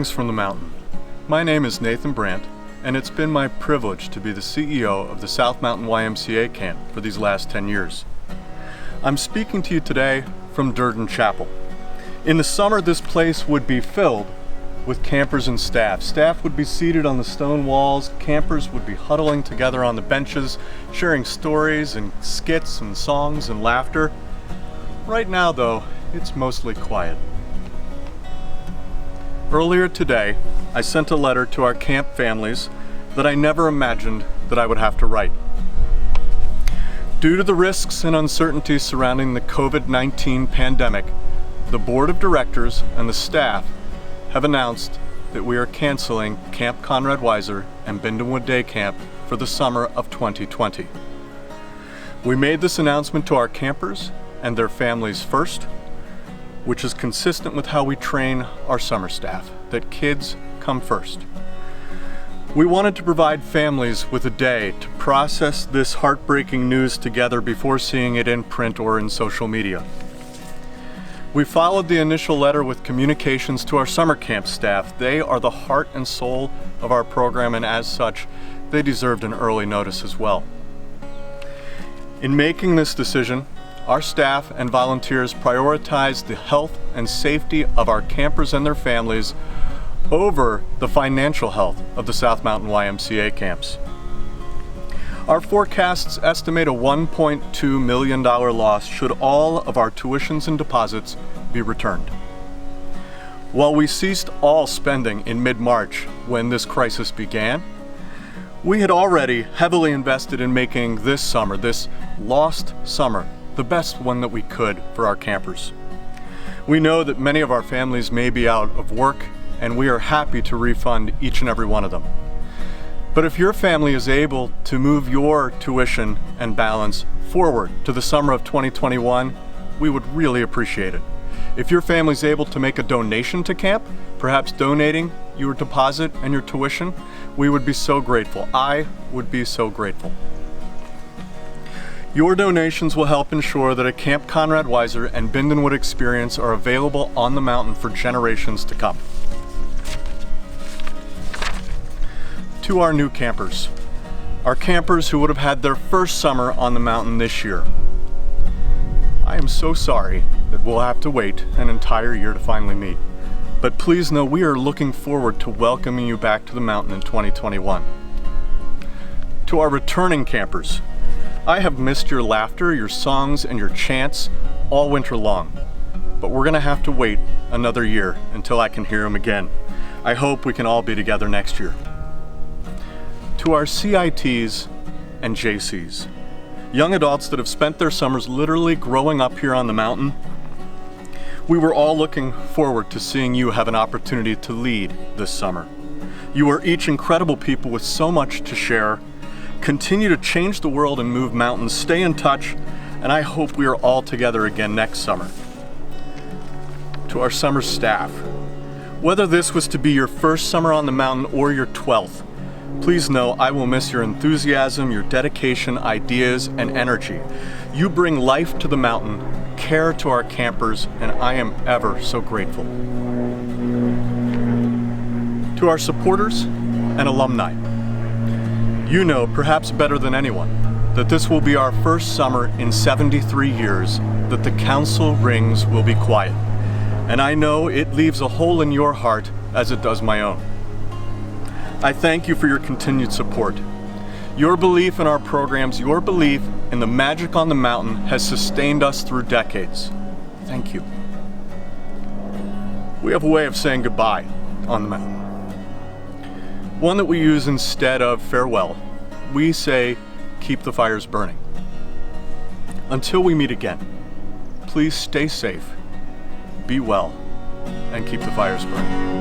Greetings from the mountain. My name is Nathan Brandt, and it's been my privilege to be the CEO of the South Mountain YMCA Camp for these last 10 years. I'm speaking to you today from Durden Chapel. In the summer, this place would be filled with campers and staff. Staff would be seated on the stone walls, campers would be huddling together on the benches, sharing stories and skits and songs and laughter. Right now, though, it's mostly quiet. Earlier today, I sent a letter to our camp families that I never imagined that I would have to write. Due to the risks and uncertainties surrounding the COVID-19 pandemic, the board of directors and the staff have announced that we are canceling Camp Conrad Weiser and Bynden Wood Day Camp for the summer of 2020. We made this announcement to our campers and their families first, which is consistent with how we train our summer staff, that kids come first. We wanted to provide families with a day to process this heartbreaking news together before seeing it in print or in social media. We followed the initial letter with communications to our summer camp staff. They are the heart and soul of our program, and as such, they deserved an early notice as well. In making this decision, our staff and volunteers prioritized the health and safety of our campers and their families over the financial health of the South Mountain YMCA camps. Our forecasts estimate a $1.2 million loss should all of our tuitions and deposits be returned. While we ceased all spending in mid-March when this crisis began, we had already heavily invested in making this summer, this lost summer, the best one that we could for our campers. We know that many of our families may be out of work, and we are happy to refund each and every one of them. But if your family is able to move your tuition and balance forward to the summer of 2021, we would really appreciate it. If your family is able to make a donation to camp, perhaps donating your deposit and your tuition, we would be so grateful. I would be so grateful. Your donations will help ensure that a Camp Conrad Weiser and Bynden Wood experience are available on the mountain for generations to come. To our new campers, our campers who would have had their first summer on the mountain this year, I am so sorry that we'll have to wait an entire year to finally meet. But please know we are looking forward to welcoming you back to the mountain in 2021. To our returning campers, I have missed your laughter, your songs, and your chants all winter long. But we're gonna have to wait another year until I can hear them again. I hope we can all be together next year. To our CITs and JCs, young adults that have spent their summers literally growing up here on the mountain, we were all looking forward to seeing you have an opportunity to lead this summer. You are each incredible people with so much to share. Continue to change the world and move mountains. Stay in touch, and I hope we are all together again next summer. To our summer staff, whether this was to be your first summer on the mountain or your 12th, please know I will miss your enthusiasm, your dedication, ideas, and energy. You bring life to the mountain, care to our campers, and I am ever so grateful. To our supporters and alumni, you know, perhaps better than anyone, that this will be our first summer in 73 years that the council rings will be quiet. And I know it leaves a hole in your heart as it does my own. I thank you for your continued support. Your belief in our programs, your belief in the magic on the mountain has sustained us through decades. Thank you. We have a way of saying goodbye on the mountain. One that we use instead of farewell. We say, keep the fires burning. Until we meet again, please stay safe, be well, and keep the fires burning.